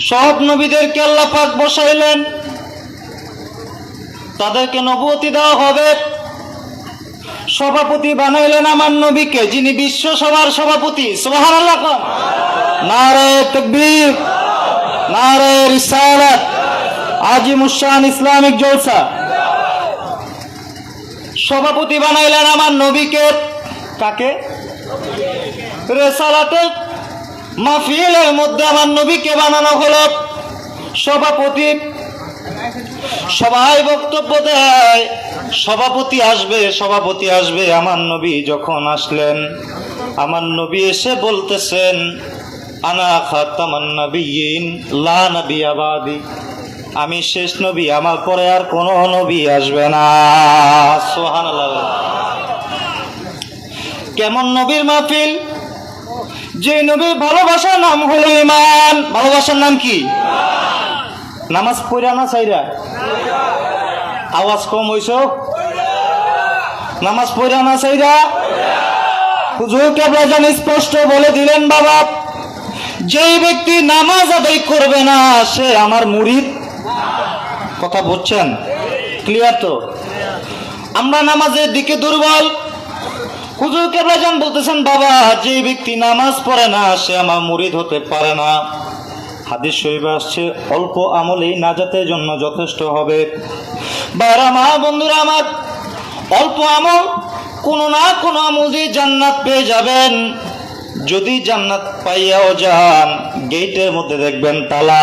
সব নবীদেরকে আল্লাহ পাক বসাইলেন, তাদেরকে নবুয়তি দেওয়া হবে। সভাপতি বানাইলেন আমার নবীকে, যিনি বিশ্ব সভার সভাপতি। সুবহানাল্লাহ। নারে তাকবীর, নারে রিসালাত, আজিমুশান ইসলামিক জলসা। সভাপতি বানাইলেন আমার নবীকে। কাকে? রিসালাতের মাহফিলের মধ্যে আমার নবীকে বানানো হলো সভাপতি। সবাই বক্তব্য দেয়, সভাপতি আসবে, সভাপতি আসবে। আমার নবী যখন আসলেন, আমার নবী এসে বলতেছেন, আনা খাতামান নাবিয়িন লা নাবিয়্যা বাদি, আমি শেষ নবী, আমার পরে আর কোনো নবী আসবে না। সুবহানাল্লাহ। কেমন নবীর মাহফিল? যে নবীর ভালোবাসার নাম হলো ঈমান। ভালোবাসার নাম কি? নামাজ পড়া না চাইরা? আওয়াজ কম হইছ? নামাজ পড়া না চাইরা? হুজুর কেবলা জানি স্পষ্ট বলে দিলেন, বাবা, যেই ব্যক্তি নামাজ আদায় করবে না সে আমার মুরিদ। কথা বুঝছেন? ক্লিয়ার তো? আমরা নামাজের দিকে দুর্বল। হুজুর কেবলা জান বলতেছেন, বাবা, যে ব্যক্তি নামাজ পড়ে না সে আমার মুরিদ হতে পারে না। হাদিস শরীফে আসছে, অল্প আমলেই নাজাতের জন্য যথেষ্ট হবে। বাইরা মা বন্ধুরা আমার, অল্প আমল, কোনো না কোনো আমল দিয়ে জান্নাত পেয়ে যাবেন। যদি জান্নাত পাইয়াও যান, গেটের মধ্যে দেখবেন তালা,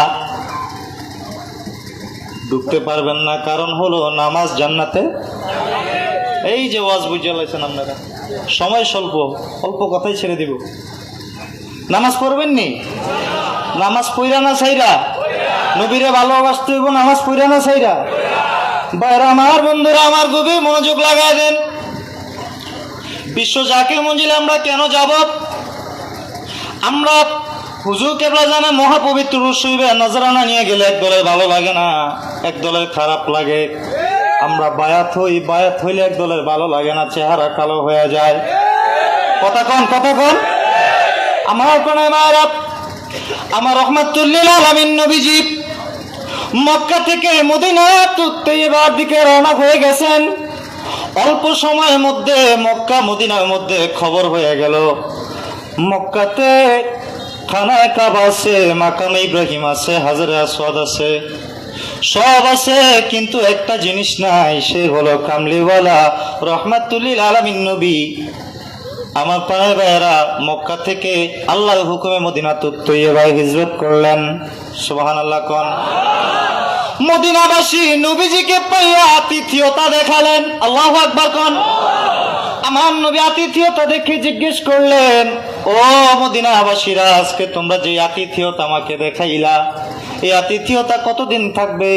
ঢুকতে পারবেন না। কারণ হলো নামাজ জান্নাতে। এই যে ওয়াজ বুঝে লাইছেন আপনারা, সময় স্বল্প, অল্প কথাই ছেড়ে দিব। নামাজ পড়বেন নি? নামাজ পড়া না চাইরা? নবীরে ভালোবাসতে হইব, নামাজ পড়া না চাইরা? বাইরা আমার বন্ধুরা আমার, গভীর মনোযোগ লাগায় দেন। বিশ্ব জাকির মঞ্জিলে আমরা কেন যাব? আমরা হুজুর কেবলা জানে মহাপবিত্র রসুইবে নজরানা নিয়ে গেলে এক দলের ভালো লাগে না, এক দলের খারাপ লাগে। আমরা বায়াত হই, বায়াত হইলে এক দলের ভালো লাগে না, চেহারা কালো হয়ে যায়। কথা কন, কথা কন। আমার প্রাণের মায়েরা, আমার রহমাতুল লিল আলামিন নবীজি মক্কা থেকে মদিনাতুত তৈয়্যিবার দিকে রওনা হয়ে গেছেন। অল্প সময়ের মধ্যে মক্কা মদিনার মধ্যে খবর হয়ে গেল, মক্কাতে খানায়ে কাবা আছে, মাকামে ইব্রাহিম আছে, হাজরে আসওয়াদ আছে, সব আছে, কিন্তু একটা জিনিস নাই, সে হলো কামলিওয়ালা রহমাতুল লিল আলামিন নবী। আমার পাড়ার ভাইয়েরা মক্কা থেকে আল্লাহর হুকুমে মদিনাতুত তৈয়্যিবায় হিজরত করলেন। সুবহানাল্লাহ কোন। মদিনাবাসী নবীজিকে পাইয়া আতিথেয়তা দেখালেন। আল্লাহু আকবার কোন। আমার নবী আতিথেয়তা দেখে জিজ্ঞেস করলেন, ও মদিনাবাসীরা, আজকে তোমরা যে আতিথেয়তা আমাকে দেখাইলা, এই আতিথেয়তা কতদিন থাকবে?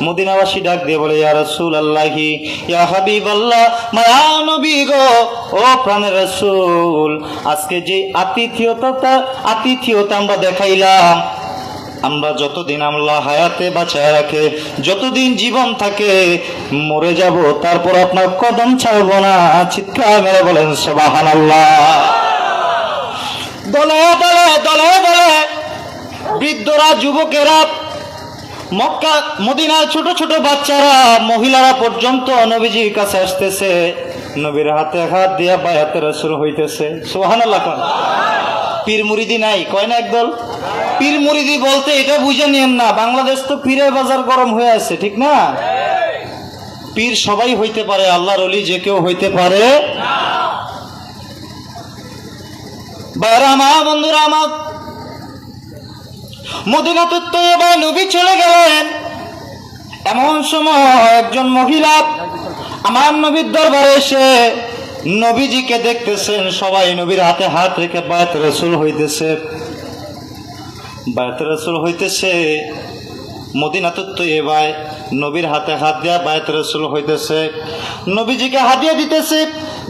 মদিনাবাসী ডাক দিয়ে বলে, ইয়া রাসূলুল্লাহি, ইয়া হাবিবাল্লাহ, মায়া নবী গো, ও প্রাণের রাসূল, আজকে যে আতিথেয়তা আমরা দেখাইলাম, আমরা যতদিন আল্লাহ হায়াতে বাঁচায় রাখে, যতদিন জীবন থাকে, মরে যাব, তারপর আপনার কদম ছাড়বো না। চিৎকার মেরে বলেন সুবহানাল্লাহ। দলে দলে দলে দলে বৃদ্ধরা, যুবকেরা, মক্কা মদিনার ছোট ছোট বাচ্চারা, মহিলারা পর্যন্ত নবীজির কাছে আসতেছে, নবীর হাতে হাত দিয়া বায়াতে রাসূল হইতেছে। সুবহানাল্লাহ। পীর মুরিদি নাই, কয় না একদল? পীর মুরিদি বলতে এটা বুঝে নিয়েন না, বাংলাদেশ তো পীরের বাজার গরম হয়ে আছে, ঠিক না? পীর সবাই হইতে পারে, আল্লাহর ওলি যে কেউ হইতে পারে না। বাইরা মা বন্ধুরা আমার, মদিনাতুত তৈয়্যিবায় নবী চলে গেলেন। এমন সময় একজন মহিলা আমার নবীর দরবারে এসে নবীজিকে দেখতেছেন, সবাই নবীর হাতে হাত রেখে বায়াত রাসূল হইতেছে, বায়াত রাসূল হইতেছে। মদিনাতুত তৈয়্যিবায় নবীর হাতে হাত দেয়া বায়াত রাসূল হইতেছে, নবীজিকে হাদিয়া দিতেছে,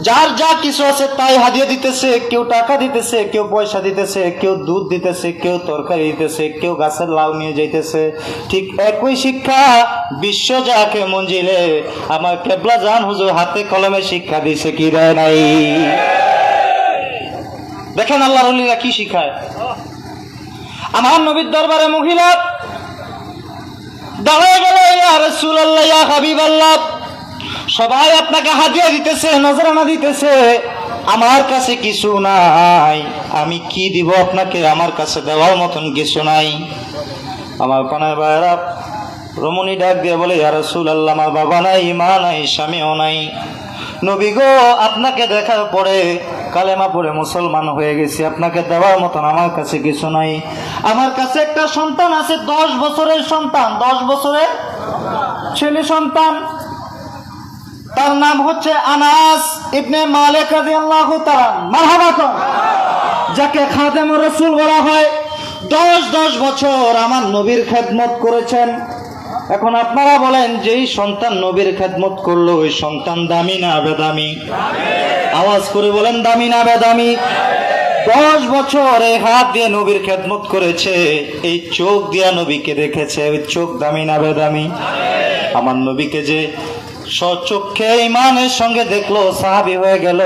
যার যা কিছু আছে তাই হাদিয়া দিতেছে। কেউ টাকা দিতেছে, কেউ পয়সা দিতেছে, কেউ দুধ দিতেছে, কেউ তরকারি দিতেছে, কেউ গাছের লাউ নিয়ে যাইতেছে। ঠিক একই শিক্ষা বিশ্ব জাকির মঞ্জিলে আমার কেবলা জান হুজুর হাতে কলমে শিক্ষা দিছে, কি দেয় নাই? দেখেন আল্লাহর ওলিরা কি শিখায়। আমার নবীর দরবারে মহিলা দাঁড়ায় গেল, ইয়া রাসূলুল্লাহ, ইয়া হাবিবাল্লাহ, সবাই আপনাকে হাদিয়া দিতেছে, নজরানা দিতেছে, আমার কাছে কিছু নাই, আমি কি দিব আপনাকে? আমার কাছে দেওয়ার মতন কিছু নাই। আমার পানায় ভাইরা রমণী ডাক দিয়ে বলে, ইয়া রাসূলুল্লাহ, আমার বাবা নাই, মা নাই, স্বামীও নাই। নবী গো, আপনাকে দেখার পরে কালেমা পড়ে মুসলমান হয়ে গেছি, আপনাকে দেওয়ার মতন আমার কাছে কিছু নাই। আমার কাছে একটা সন্তান আছে, 10 বছরের সন্তান, 10 বছরের ছেলে সন্তান, তার নাম হচ্ছে আনাস ইবনে মালিক রাদিয়াল্লাহু তাআলা, মারহাবা কর, যাকে খাদেমুর রাসূল বলা হয়। 10 বছর আমার নবীর খেদমত করেছেন। এখন আপনারা বলেন, যেই সন্তান নবীর খেদমত করলো, ওই সন্তান দামি না বেদামি? আওয়াজ করে বলেন, দামি না বেদামি? 10 বছর এই হাত দিয়ে নবীর খেদমত করেছে, এই চোখ দিয়া নবীকে দেখেছে, ওই চোখ দামি না বেদামি? আমার নবীকে যে স্বচক্ষে ইমানের সঙ্গে দেখলো, সাহাবী হয়ে গেল।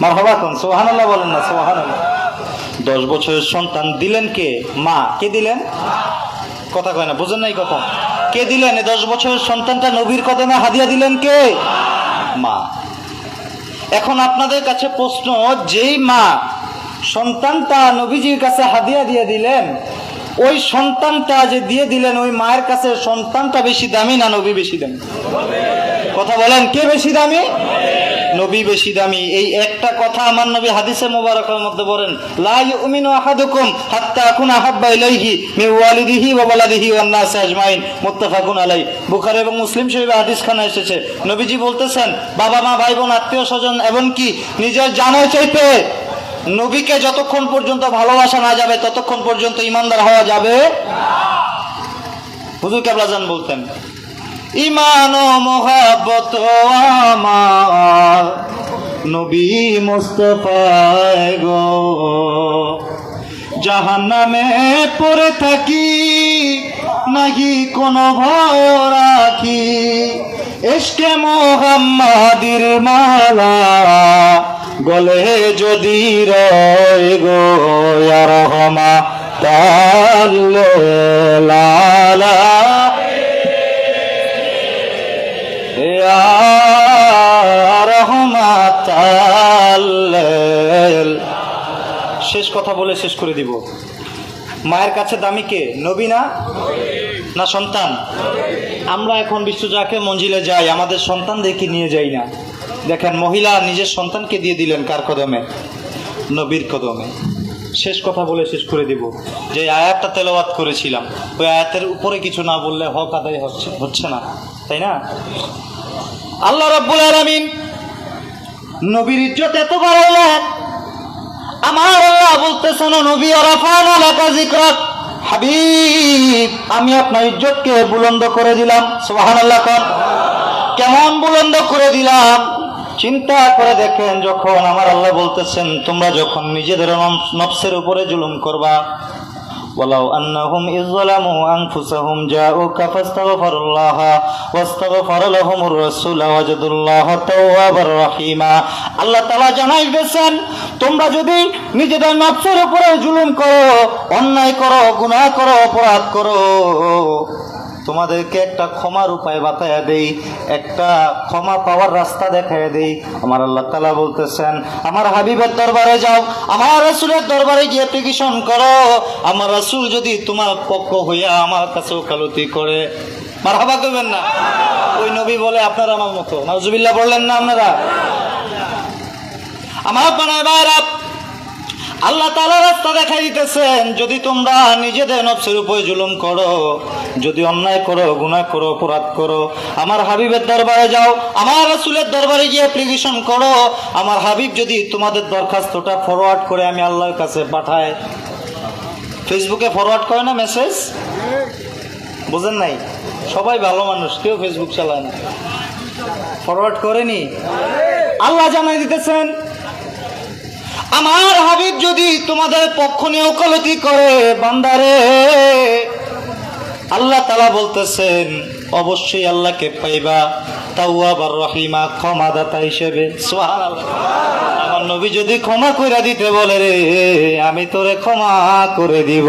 মারহাবা কোন, সুবহানাল্লাহ বলেন না, সুবহানাল্লাহ। 10 বছরের সন্তান দিলেন কে? মা। কে দিলেন? কথা কয় না, বুঝেন নাই কথা? কে দিলেন? 10 বছরের সন্তানটা নবীর কদমে হাদিয়া দিলেন কে? মা। এখন আপনাদের কাছে প্রশ্ন, যেই মা সন্তানটা নবীজির কাছে হাদিয়া দিয়ে দিলেন, ওই সন্তানটা যে দিয়ে দিলেন, ওই মায়ের কাছে সন্তানটা বেশি দামি না নবী বেশি দামি? কথা বলেন, কে বেশি দামি? নবী বেশি দামি। এই একটা কথা আমার নবী হাদিসে মোবারকের মধ্যে বলেন, লা ইউমিনু আহাদুকুম হাত্তা আকুনা আহাব্বা ইলাইহি মিন ওয়ালিদিহি ওয়া ওয়ালাদিহি ওয়ান নাসি আজমাইন, মুত্তাফাকুন আলাইহি। বুখারী এবং মুসলিম শরীফে হাদিসখানা এসেছে, নবীজি বলতেছেন, বাবা মা, ভাই বোন, আত্মীয় স্বজন, এমনকি নিজের জানের চাইতে নবীকে যতক্ষণ পর্যন্ত ভালোবাসা না যাবে, ততক্ষণ পর্যন্ত ইমানদার হওয়া যাবে না। হুজুর কেবলা জান বলতেন, ইমান ও মোহাব্বত আমার নবী মুস্তাফায় গো, জাহান্নামে পড়ে থাকি নাহি কোনো ভয় রাখি, ইশকে মুহাম্মাদির মালা গলে যদি রয় গো, ইয়া রাহমাতাল লিল আলামিন। শেষ কথা বলে শেষ করে দিব। মায়ের কাছে দামি কে? নবী না? না সন্তান? আমরা এখন বিশ্বজাকে মঞ্জিলে যাই, আমাদের সন্তানদেরকে নিয়ে যাই না। দেখেন, মহিলা নিজের সন্তানকে দিয়ে দিলেন কার কদমে? নবীর কদমে। শেষ কথা বলে শেষ করে দিব। যে আয়াতটা তেলাওয়াত করেছিলাম, ওই আয়াতের উপরে কিছু না বললে হক আদায় হচ্ছে না, তাই না? আল্লাহ রাব্বুল আলামিন নবীর ইজ্জত এত বাড়াইলেন, আমার আল্লাহ বলতেছেন, নবী আরাফানা লাকা যিকরাক, হাবিব, আমি আপনার ইজ্জতকে বুলন্দ করে দিলাম। সুবহানাল্লাহ কোন। কেমন বুলন্দ করে দিলাম? চিন্তা করে দেখেন, যখন আমার আল্লাহ বলতেছেন, তোমরা যখন নিজেদের নফসের উপরে জুলুম করবা, ওয়ালাউ আন্নাহুম ইযলামু আনফুসাহুম জাউকা ফাস্তাগফিরুল্লাহ ওয়াস্তাগফার লাহুমুর রাসূল ওয়াজাদুল্লাহ তাওয়াবার রহিমা। আল্লাহ তাআলা জানাইতেছেন, তোমরা যদি নিজেদের নফসের উপরে জুলুম করো, অন্যায় করো, গুনাহ করো, অপরাধ করো, তোমাদেরকে একটা ক্ষমার উপায় বাতায়া দেই, একটা ক্ষমা পাওয়ার রাস্তা দেখায় দেই। আমার আল্লাহ তাআলা বলতেছেন, আমার হাবিবের দরবারে যাও, আমার রাসূলের দরবারে গিয়ে অ্যাপ্লিকেশন করো। আমার রাসূল যদি তোমার পক্ষ হইয়া আমার কাছে ওকালতি করে, মারহাবা করবেন না? ওই নবী বলে, আপনারা আমার মতো, নাউজুবিল্লাহ বললেন না আপনারা? আমার বানায় ভাইরা, আল্লাহ তাআলা রাস্তা দেখাই দিতেছেন, যদি তোমরা নিজেদের নফসের উপরে জুলুম করো, যদি অন্যায় করো, গুনাহ করো, অপরাধ করো, আমার হাবিবের দরবারে যাও, আমার রাসূলের দরবারে গিয়ে অ্যাপ্লিকেশন করো। আমার হাবিব যদি তোমাদের দরখাস্তটা ফরওয়ার্ড করে আমি আল্লাহর কাছে পাঠায়, ফেসবুকে ফরওয়ার্ড করে না মেসেজ? বুঝেন নাই? সবাই ভালো মানুষ, কেউ ফেসবুক চালায় না, ফরওয়ার্ড করেনি। আল্লাহ জানাই দিতেছেন, আমার হাবিব যদি তোমাদের পক্ষ নিয়ে ওকালতি করে, বান্দারে, আল্লাহ তাআলা বলতেছেন, অবশ্যই আল্লাহকে পাইবা তাওয়াবার রহিমা, ক্ষমাদাতা হিসেবে। সুবহানাল্লাহ। আমার নবী যদি ক্ষমা কইরা দিতে বলে, রে আমি তোরে ক্ষমা করে দিব।